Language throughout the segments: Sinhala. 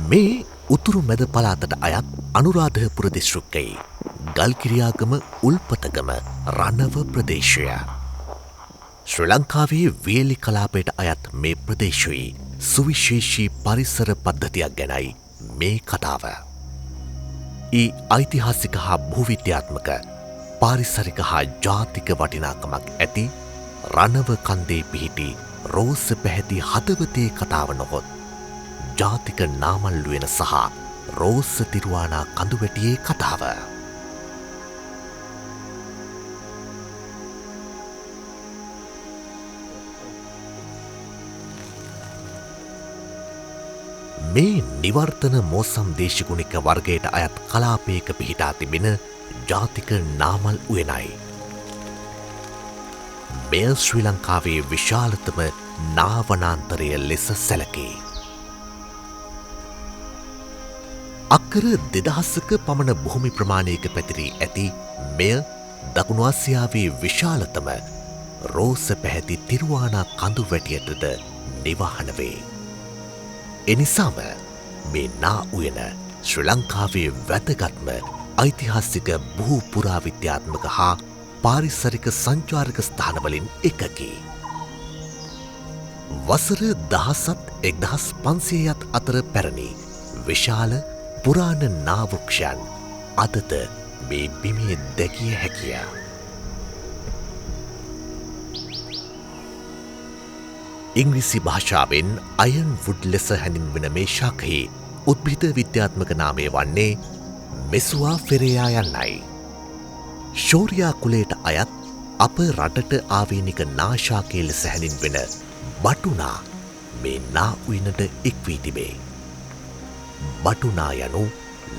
මේ උතුරු මැද පළාතට අයත් අනුරාධපුර දිස්ත්‍රික්කයේ ගල්කිරියාගම උල්පතගම රණව ප්‍රදේශය. ශ්‍රී ලංකාවේ වේලි කලාපයට අයත් මේ ප්‍රදේශයේ සුවිශේෂී පරිසර පද්ධතියක් ගැනයි මේ කතාව. ඒ ඓතිහාසික හා භූවිද්‍යාත්මක පාරිසරික හා ජාතික වටිනාකමක් ඇති රණව කන්දේ පිහිටි රෝස පැහැති හදවතේ කතාව නොහොත් ජාතික නාමල්ලුවෙන සහ රෝස තිරුවානා කඳුවැටියේ කතාව. මේ නිවර්තන මෝසම් දේශගුණික වර්ගයට අයත් කලාපයක පිහිටා තිබෙන ජාතික නාමල් උයනයි. මෙය ශ්‍රී ලංකාවේ විශාලතම නාවනාන්තරය ලෙස සැලකේ. අක්කර 2000ක පමණ භූමි ප්‍රමාණයක පැතිරී ඇති මෙය දකුණු ආසියාවේ විශාලතම රෝස පැහැති තිරුවානා කඳු වැටියටද නිවහන වේ. එනිසාම මේ නා උයන ශ්‍රී ලංකාවේ වැදගත්ම ඓතිහාසික භූ පුරාවිද්‍යාත්මක හා පාරිසරික සංචාරක ස්ථානවලින් එකකි. වසර 1500ත් අතර පැරණි විශාල පුරාණ නා වෘක්ෂයන් අදද මේ බිමේ දැකිය හැකිය. ඉංග්‍රීසි භාෂාවෙන් අයන් වුඩ් ලෙස හැඳින්වෙන මේ ශාකයේ උද්භිද විද්‍යාත්මක නාමය වන්නේ මෙසුවා ෆෙරේයා යන්නයි. ශෝරියා කුලයට අයත් අප රටට ආවේනික නාශාකය ලෙස හැඳින්වෙන බටුනා මේ නා උයනට එක් වී තිබේ. බටුනා යනු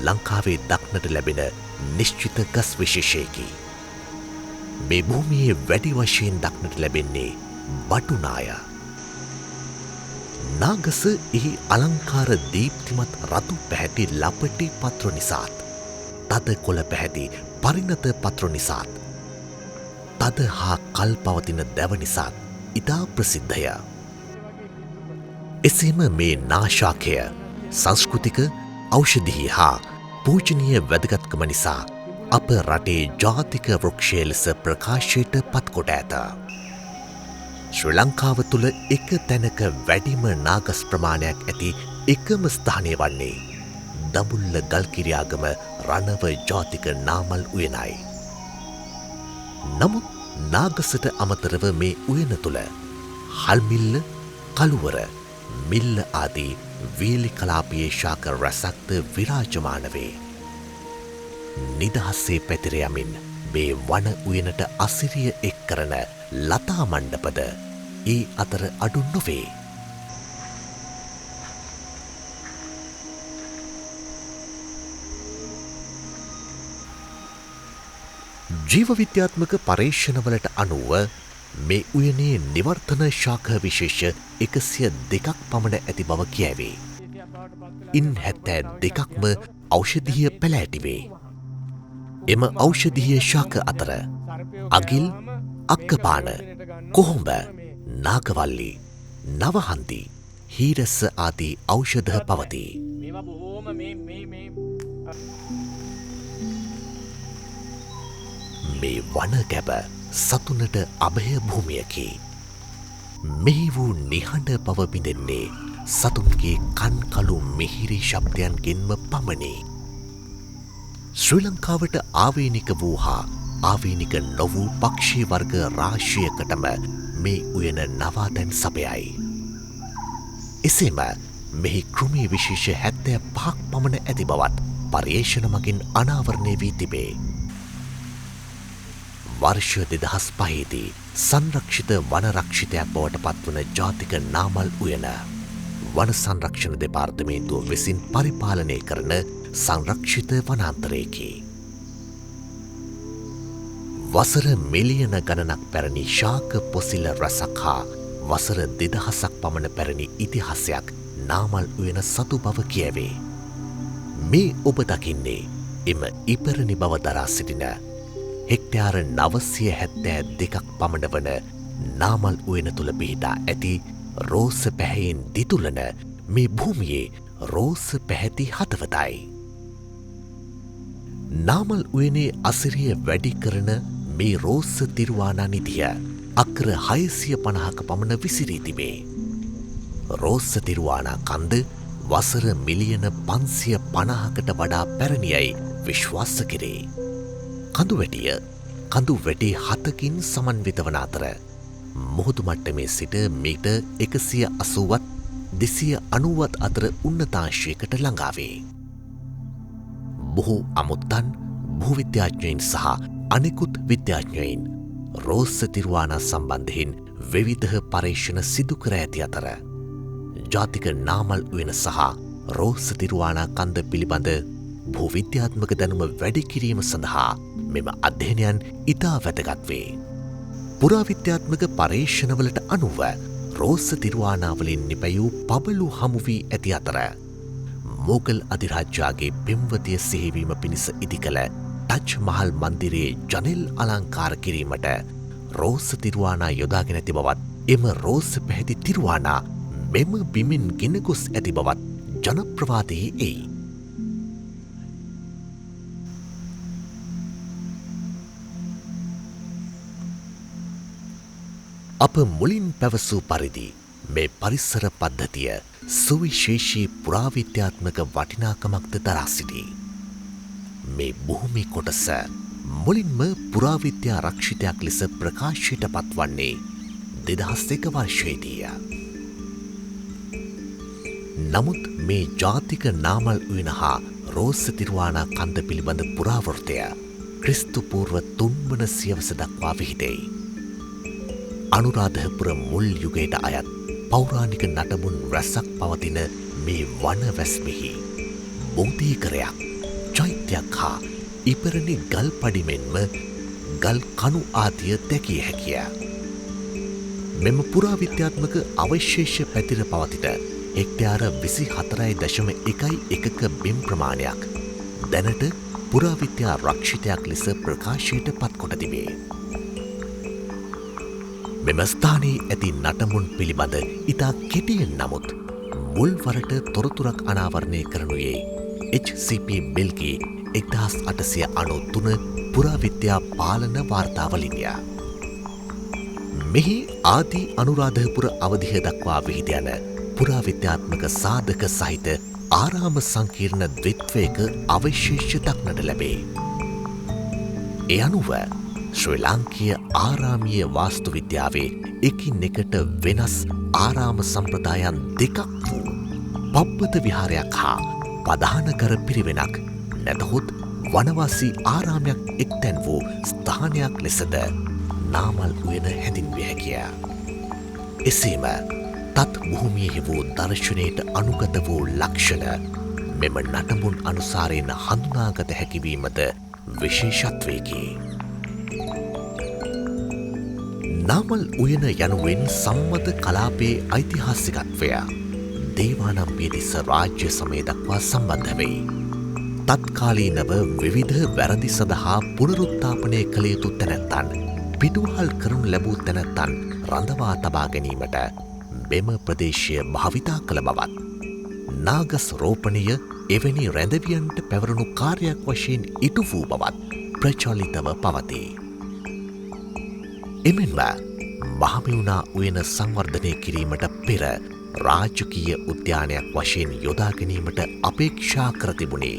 ලංකාවේ දක්නට ලැබෙන නිශ්චිත ගස් විශේෂයකි. මේ භූමියේ වැඩි වශයෙන් දක්නට ලැබෙන්නේ බටුනාය. නාගස එහි අලංකාර දීප්තිමත් රතු පැහැති ලපටි පත්‍ර නිසාත් තද කොළ පැහැති පරිණත පත්‍ර නිසාත් තද හා කල් පවතින දැව නිසාත් ඉතා ප්‍රසිද්ධය. එසේම මේ නාශාකය සංස්කෘතික ඖෂධීය හා පූජනීය වැදගත්කම නිසා අප රටේ ජාතික වෘක්ෂය ලෙස ප්‍රකාශයට පත්කොට ඇත. ශ්‍රී ලංකාව තුළ එක තැනක වැඩිම නාගස් ප්‍රමාණයක් ඇති එකම ස්ථානය වන්නේ දඹුල්ල ගල්කිරියාගම රණව ජාතික නාමල් උයනයි. නමුත් නාගසට අමතරව මේ උයන තුළ හල්මිල්ල, කළුවර, මිල්ල ආදී වේලි කලාපයේ ශාක රැසක්ද විරාජමාන වේ. නිදහසේ පැතිර යමින් මේ වන උයනට අසිරිය එක් කරන ලතා මණ්ඩපද ඒ අතර අඩු නොවේ. ජීව විද්‍යාත්මක පර්යේෂණවලට අනුව මේ උයනේ නිවර්තන ශාක විශේෂ 102ක් පමණ ඇති බව කියැවේ. ඉන් 72ක්ම ඖෂධීය පැලෑටි වේ. එම ඖෂධීය ශාක අතර අගිල්, අක්කපාන, කොහොඹ, නාගවල්ලි, නවහන්දි, හීරස්ස ආදී ඖෂධ පවතී. මේ වන ගැබ සතුනට අභය භූමියකි. මෙහි වූ නිහඬ බව බිඳෙන්නේ සතුන්ගේ කන්කලු මිහිරි ශබ්දයන්ගෙන්ම පමණි. ශ්‍රී ලංකාවට ආවේනික වූ හා ආවේනික නොවූ පක්ෂී වර්ග රාශියකටම මේ උයන නවාතැන් සපයයි. එසේම මෙහි කෘමි විශේෂ 75ක් පමණ ඇති බවත් පර්යේෂණ මගින් අනාවරණය වී තිබේ. වර්ෂ 2005දී සංරක්ෂිත වනරක්ෂිතයක් බවට පත්වන ජාතික නාමල් උයන වන සංරක්ෂණ දෙපාර්තමේන්තුව විසින් පරිපාලනය කරන සංරක්ෂිත වනාන්තරයකි. වසර මිලියන ගණනක් පැරණි ශාක පොසිල රසක් හා වසර 2000ක් පමණ පැරණි ඉතිහාසයක් නාමල් උයන සතු බව කියැවේ. මේ ඔබ දකින්නේ එම ඉපැරණි බව දරා සිටින හෙක්ටයාර 972ක් පමණ වන නාමල් උයන තුළ පිහිටා ඇති රෝස පැහැයෙන් දිතුලන මේ භූමියේ රෝස පැහැති හදවතයි. නාමල් උයනේ අසිරිය වැඩි කරන මේ රෝස තිරුවානා නිධිය අක්‍ර 650ක පමණ විසිරී තිබේ. රෝස තිරුවානා කන්ද වසර මිලියන 550කට වඩා පැරණියයි විශ්වාස කෙරේ. කඳුවැටිය කඳු වැටේ 7කින් සමන්විත වන අතර මුහුදු මට්ටමේ සිට මීටර් 180ත් 290ත් අතර උන්නතාංශයකට ළඟා වේ. බොහෝ අමුත්තන් භූවිද්‍යාඥයින් සහ අනෙකුත් විද්‍යාඥයින් රෝස තිරුවානා සම්බන්ධයෙන් විවිධ පරීක්ෂණ සිදු කර ඇති අතර ජාතික නාමල් උයන සහ රෝස තිරුවානා කන්ද පිළිබඳ භූවිද්‍යාත්මක දැනුම වැඩි කිරීම සඳහා මෙම අධ්‍යයනයන් ඉතා වැදගත් වේ. පුරාවිද්‍යාත්මක පරීක්ෂණවලට අනුව රෝස තිරුවානාවලින් නිපැයූ පබළු හමු වී ඇති අතර මෝගල් අධිරාජ්‍යයාගේ පෙම්වතිය සිහිවීම පිණිස ඉදිකළ ටච් මහල් මන්දිරයේ ජනෙල් අලංකාර කිරීමට රෝස තිරුවානා යොදාගෙන ඇති බවත් එම රෝස පැහැති තිරුවානා මෙම බිමින් ගෙන ගොස් ඇති බවත් ජනප්‍රවාදයේ එයි. අප මුලින් පැවසූ පරිදි මේ පරිසර පද්ධතිය සුවිශේෂී පුරාවිද්‍යාත්මක වටිනාකමක්ද දරා සිටී. මේ භූමි කොටස මුලින්ම පුරාවිද්‍යා රක්ෂිතයක් ලෙස ප්‍රකාශයට පත්වන්නේ 2001 වර්ෂයේදීය. නමුත් මේ ජාතික නාමල් උයන හා රෝස තිරුවානා කන්ද පිළිබඳ පුරාවෘත්තය ක්‍රිස්තු පූර්ව 3 වන සියවස දක්වා විහිදෙයි. අනුරාධපුර මුල් යුගයට අයත් පෞරාණික නටබුන් රැසක් පවතින මේ වන වැස්මෙහි බෝධීකරයක්, චෛත්‍යයක් හා ඉපරණි ගල් පඩිමෙන්ම ගල් කණු ආදිය දැකිය හැකිය. මෙම පුරාවිද්‍යාත්මක අවශේෂ පැතිර පවතින හෙක්ටයාර 24.1ක බිම් ප්‍රමාණයක් දැනට පුරාවිද්‍යා රක්ෂිතයක් ලෙස ප්‍රකාශයට පත්කොට තිබේ. මෙම ස්ථානයේ ඇති නටමුන් පිළිබඳ ඉතා කෙටියෙන් නමුත් මුල්වරට තොරතුරක් අනාවරණය කරනුයේ HCP බෙල්ගේ 1893 පුරාවිද්‍යා පාලන වාර්තාවලින්ය. මෙහි ආදී අනුරාධපුර අවධිය දක්වා විහිද යන පුරාවිද්‍යාත්මක සාධක සහිත ආරාම සංකීර්ණ ද්විත්වයක අවශේෂ දක්නට ලැබේ. ඒ අනුව ශ්‍රී ලාංකීය ආරාමීය වාස්තු විද්‍යාවේ එකින් එකට වෙනස් ආරාම සම්ප්‍රදායන් දෙකක් වූ පබ්බත විහාරයක් හා පදානකර පිරිවෙනක් නැතහොත් වනවාසී ආරාමයක් එක්තැන් වූ ස්ථානයක් ලෙසද නාමල් උයන හැඳින්විය හැකිය. එසේම තත් භූමියෙහි වූ දර්ශනයට අනුගත වූ ලක්ෂණ මෙම නටඹුන් අනුසාරයෙන් හඳුනාගත හැකිවීමද විශේෂත්වයකි. නාමල් උයන යනුවෙන් සම්මත කලාපයේ ඓතිහාසිකත්වය දේවානම්පියතිස්ස රාජ්‍ය සමය දක්වා සම්බන්ධ වෙයි. තත්කාලීනව විවිධ වැරදි සඳහා පුනරුත්ථාපනය කළ යුතු තැනැත්තන් පිටුවහල් කරනු ලැබූ තැනැත්තන් රඳවා තබා ගැනීමට මෙම ප්‍රදේශය භාවිතා කළ බවත් නාගස් රෝපණය එවැනි රැඳවියන්ට පැවරුණු කාර්යයක් වශයෙන් ඉටු වූ බවත් ප්‍රචලිතව පවතී. එමෙන්ම මහමෙවුනා උයන සංවර්ධනය කිරීමට පෙර රාජකීය උද්‍යානයක් වශයෙන් යොදා ගැනීමට අපේක්ෂා කර තිබුණේ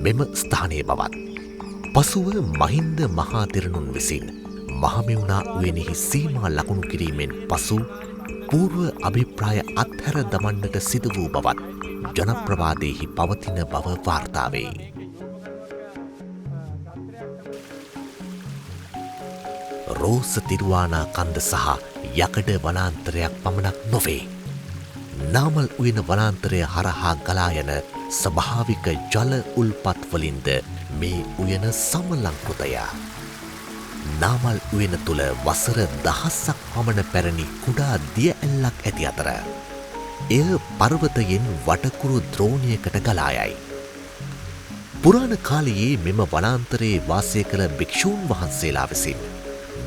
මෙම ස්ථානයේ බවත් පසුව මහින්ද මහා තෙරණුන් විසින් මහමෙවුනා උයනෙහි සීමා ලකුණු කිරීමෙන් පසු පූර්ව අභිප්‍රාය අත්හැර දමන්නට සිදු වූ බවත් ජනප්‍රවාදයෙහි පවතින බව වාර්තා වේ. රෝස තිරුවානා කන්ද සහ යකඩ වනාන්තරයක් පමණක් නොවේ. නාමල් උයන වනාන්තරය හරහා ගලා යන ස්වභාවික ජල උල්පත් වලින්ද මේ උයන සමලංකృతය. නාමල් උයන තුළ වසර දහස්සක් පමණ පැරණි කුඩා දිය ඇල්ලක් ඇති අතර එය පර්වතයෙන් වටකුරු ද්‍රෝණයකට ගලා යයි. පුරාණ කාලයේ මෙම වනාන්තරයේ වාසය කළ භික්ෂූන් වහන්සේලා විසින්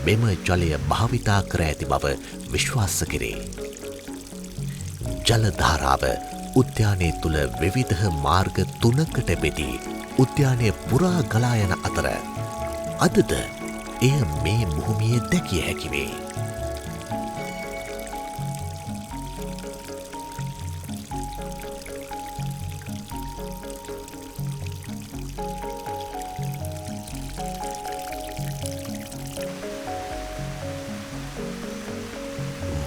මෙම ජලය භාවිතා කර ඇති බව විශ්වාස කෙරේ. ජල ධාරාව උද්‍යානය තුළ විවිධ මාර්ග 3කට බෙදී උද්‍යානය පුරා ගලා යන අතර අදද එය මේ භූමියේ දැකිය හැකි වේ.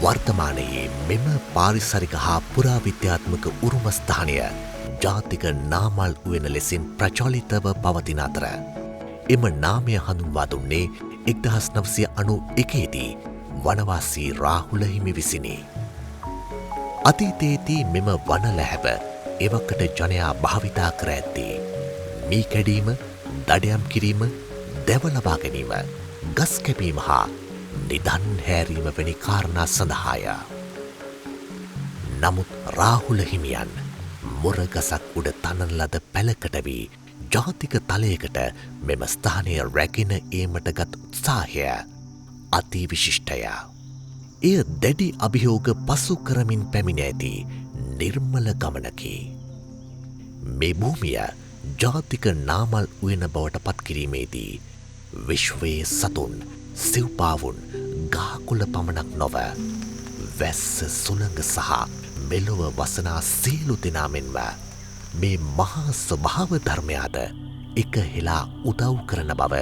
වර්තමානයේ මෙම පාරිසරික හා පුරාවිද්‍යාත්මක උරුමස්ථානය ජාතික නාමල් උයන ලෙසින් ප්‍රචලිතව පවතින අතර එම නාමය හඳුන්වා දුන්නේ 1991 දී වනවාසී රාහුල හිමි විසිනි. අතීතයේදී මෙම වන ලැහැව එවකට ජනයා භාවිතා කර ඇත්තේ මී කැඩීම, දඩයම් කිරීම, දැව ලබා ගැනීම, ගස් කැපීම හා නිදන් හැරීම වැනි කාරණා සඳහාය. නමුත් රාහුල හිමියන් මුරගසක් උඩ තනන ලද පැලකට වී ජාතික තලයකට මෙම ස්ථානය රැගෙන ඒමට ගත් උත්සාහය අතිවිශිෂ්ටය. එය දැඩි අභියෝග පසු කරමින් පැමිණ ඇති නිර්මල ගමනකි. මේ භූමිය ජාතික නාමල් උයන බවට පත්කිරීමේදී විශ්වයේ සතුන්, සිව්පාවුන්, ගහකොළ පමණක් නොව වැස්ස, සුළඟ සහ මෙලොව වසනා සියලු දෙනා මෙන්ම මේ මහා ස්වභාව ධර්මයාද එක හෙලා උදව් කරන බව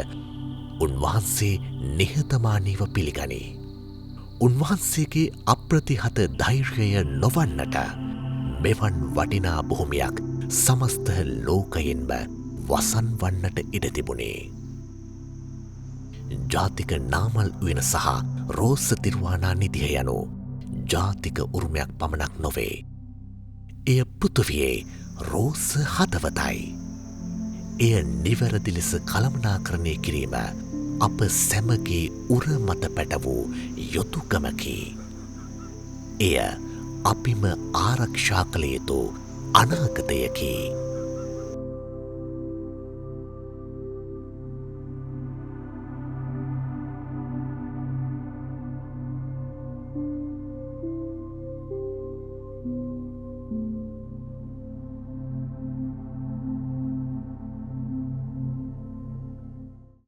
උන්වහන්සේ නිහතමානීව පිළිගනී. උන්වහන්සේගේ අප්‍රතිහත ධෛර්යය නොවන්නට මෙවන් වටිනා භූමියක් සමස්ත ලෝකයෙන්ම වසන් වන්නට ඉඩ තිබුණේ. ජාතික නාමල් උයන සහ රෝස තිරුවානා නිධිය යනු ජාතික උරුමයක් පමණක් නොවේ. එය පෘථිවියේ රෝස හදවතයි. එය නිවැරදි ලෙස කළමනාකරණය කිරීම අප සැමගේ උර මත පැට වූ යුතුකමකි. එය අපිම ආරක්ෂා කළ යුතු අනාගතයකි.